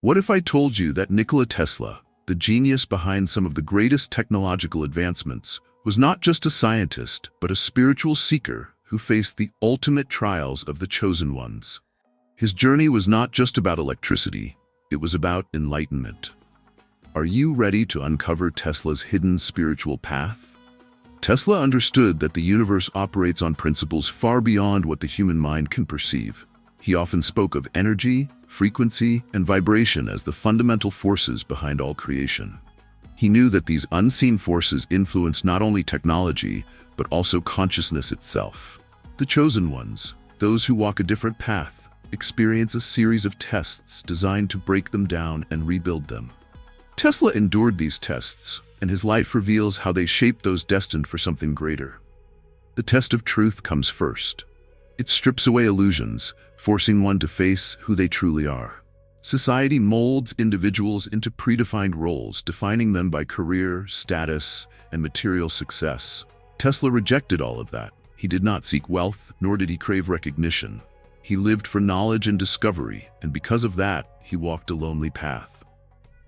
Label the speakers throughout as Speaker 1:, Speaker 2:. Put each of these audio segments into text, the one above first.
Speaker 1: What if I told you that Nikola Tesla, the genius behind some of the greatest technological advancements, was not just a scientist, but a spiritual seeker who faced the ultimate trials of the chosen ones? His journey was not just about electricity, it was about enlightenment. Are you ready to uncover Tesla's hidden spiritual path? Tesla understood that the universe operates on principles far beyond what the human mind can perceive. He often spoke of energy, frequency, and vibration as the fundamental forces behind all creation. He knew that these unseen forces influence not only technology, but also consciousness itself. The chosen ones, those who walk a different path, experience a series of tests designed to break them down and rebuild them. Tesla endured these tests, and his life reveals how they shaped those destined for something greater. The test of truth comes first. It strips away illusions, forcing one to face who they truly are. Society molds individuals into predefined roles, defining them by career, status, and material success. Tesla rejected all of that. He did not seek wealth, nor did he crave recognition. He lived for knowledge and discovery, and because of that, he walked a lonely path.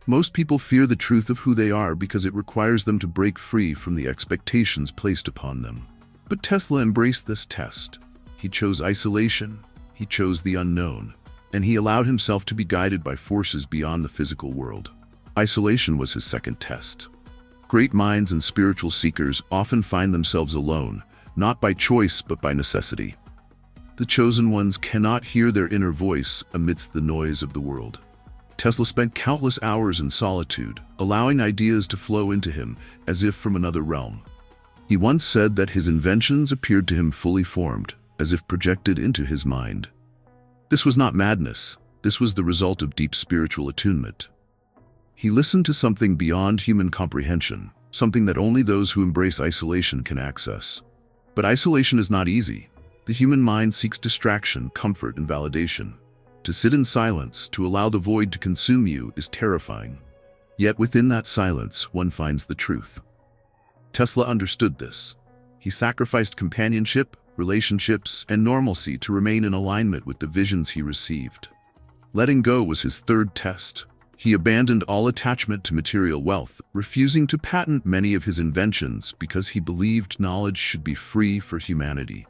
Speaker 1: Most people fear the truth of who they are because it requires them to break free from the expectations placed upon them. But Tesla embraced this test. He chose isolation, he chose the unknown, and he allowed himself to be guided by forces beyond the physical world. Isolation was his second test. Great minds and spiritual seekers often find themselves alone, not by choice but by necessity. The chosen ones cannot hear their inner voice amidst the noise of the world. Tesla spent countless hours in solitude, allowing ideas to flow into him as if from another realm. He once said that his inventions appeared to him fully formed, as if projected into his mind. This was not madness. This was the result of deep spiritual attunement. He listened to something beyond human comprehension, something that only those who embrace isolation can access. But isolation is not easy. The human mind seeks distraction, comfort, and validation. To sit in silence, to allow the void to consume you, is terrifying. Yet within that silence, one finds the truth. Tesla understood this. He sacrificed companionship, relationships, and normalcy to remain in alignment with the visions he received. Letting go was his third test. He abandoned all attachment to material wealth, refusing to patent many of his inventions because he believed knowledge should be free for humanity.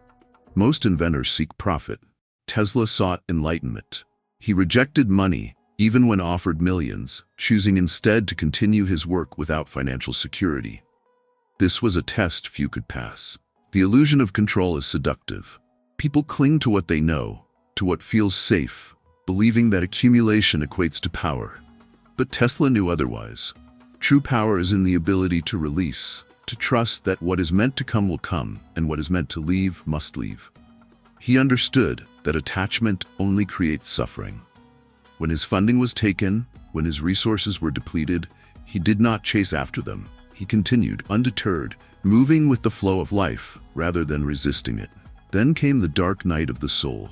Speaker 1: Most inventors seek profit. Tesla sought enlightenment. He rejected money, even when offered millions, choosing instead to continue his work without financial security. This was a test few could pass. The illusion of control is seductive. People cling to what they know, to what feels safe, believing that accumulation equates to power. But Tesla knew otherwise. True power is in the ability to release, to trust that what is meant to come will come, and what is meant to leave must leave. He understood that attachment only creates suffering. When his funding was taken, when his resources were depleted, he did not chase after them. He continued, undeterred, moving with the flow of life rather than resisting it. Then came the dark night of the soul.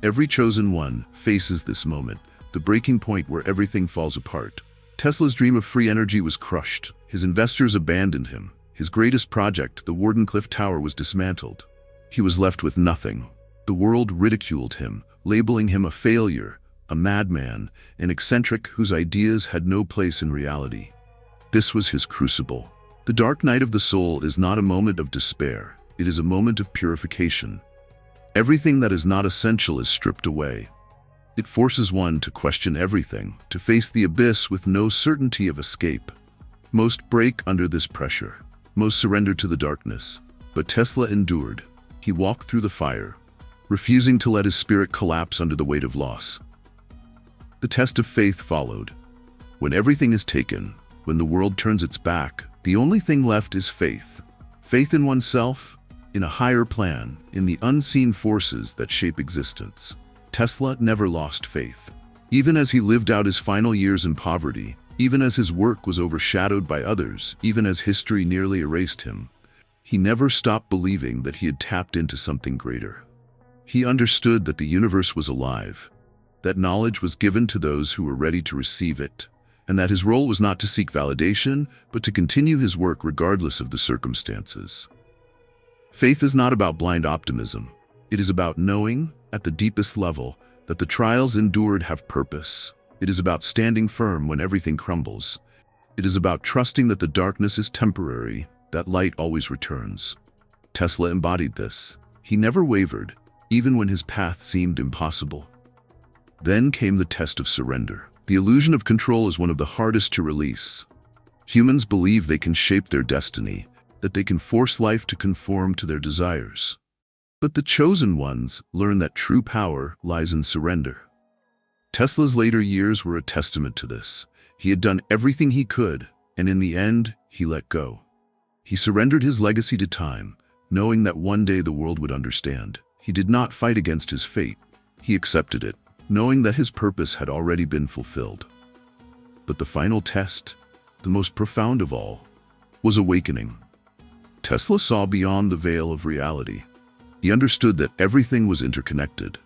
Speaker 1: Every chosen one faces this moment, the breaking point where everything falls apart. Tesla's dream of free energy was crushed. His investors abandoned him. His greatest project, the Wardenclyffe Tower, was dismantled. He was left with nothing. The world ridiculed him, labeling him a failure, a madman, an eccentric whose ideas had no place in reality. This was his crucible. The dark night of the soul is not a moment of despair. It is a moment of purification. Everything that is not essential is stripped away. It forces one to question everything, to face the abyss with no certainty of escape. Most break under this pressure. Most surrender to the darkness. But Tesla endured. He walked through the fire, refusing to let his spirit collapse under the weight of loss. The test of faith followed. When everything is taken, when the world turns its back, the only thing left is faith. Faith in oneself, in a higher plan, in the unseen forces that shape existence. Tesla never lost faith. Even as he lived out his final years in poverty, even as his work was overshadowed by others, even as history nearly erased him, he never stopped believing that he had tapped into something greater. He understood that the universe was alive, that knowledge was given to those who were ready to receive it, and that his role was not to seek validation, but to continue his work regardless of the circumstances. Faith is not about blind optimism. It is about knowing, at the deepest level, that the trials endured have purpose. It is about standing firm when everything crumbles. It is about trusting that the darkness is temporary, that light always returns. Tesla embodied this. He never wavered, even when his path seemed impossible. Then came the test of surrender. The illusion of control is one of the hardest to release. Humans believe they can shape their destiny, that they can force life to conform to their desires. But the chosen ones learn that true power lies in surrender. Tesla's later years were a testament to this. He had done everything he could, and in the end, he let go. He surrendered his legacy to time, knowing that one day the world would understand. He did not fight against his fate. He accepted it, knowing that his purpose had already been fulfilled. But the final test, the most profound of all, was awakening. Tesla saw beyond the veil of reality. He understood that everything was interconnected,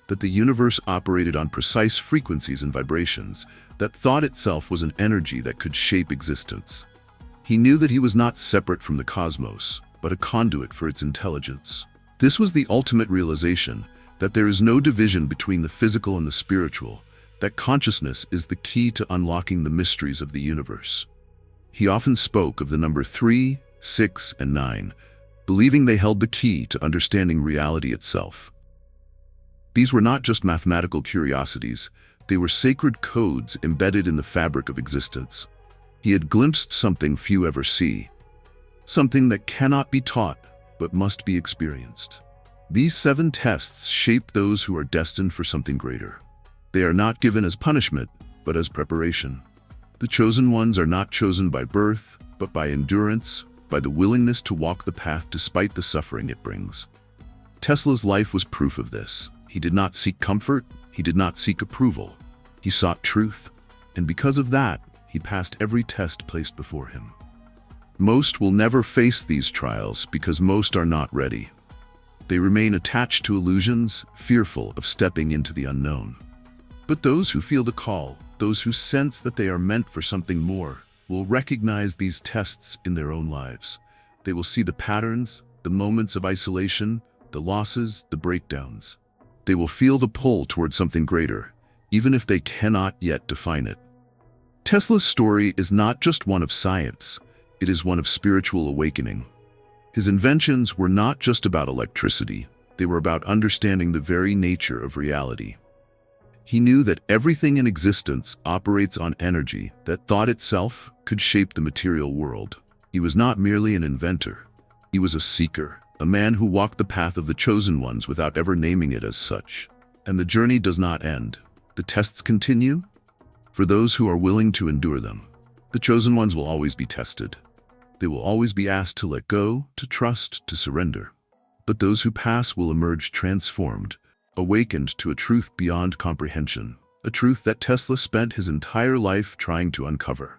Speaker 1: that the universe operated on precise frequencies and vibrations, that thought itself was an energy that could shape existence. He knew that he was not separate from the cosmos, but a conduit for its intelligence. This was the ultimate realization, that there is no division between the physical and the spiritual, that consciousness is the key to unlocking the mysteries of the universe. He often spoke of the number 3, 6, and 9, believing they held the key to understanding reality itself. These were not just mathematical curiosities, they were sacred codes embedded in the fabric of existence. He had glimpsed something few ever see, something that cannot be taught but must be experienced. These 7 tests shape those who are destined for something greater. They are not given as punishment, but as preparation. The chosen ones are not chosen by birth, but by endurance, by the willingness to walk the path despite the suffering it brings. Tesla's life was proof of this. He did not seek comfort, he did not seek approval. He sought truth, and because of that, he passed every test placed before him. Most will never face these trials because most are not ready. They remain attached to illusions, fearful of stepping into the unknown. But those who feel the call, those who sense that they are meant for something more, will recognize these tests in their own lives. They will see the patterns, the moments of isolation, the losses, the breakdowns. They will feel the pull toward something greater, even if they cannot yet define it. Tesla's story is not just one of science, it is one of spiritual awakening. His inventions were not just about electricity, they were about understanding the very nature of reality. He knew that everything in existence operates on energy, that thought itself could shape the material world. He was not merely an inventor. He was a seeker, a man who walked the path of the chosen ones without ever naming it as such. And the journey does not end. The tests continue for those who are willing to endure them. The chosen ones will always be tested. They will always be asked to let go, to trust, to surrender. But those who pass will emerge transformed, awakened to a truth beyond comprehension, a truth that Tesla spent his entire life trying to uncover.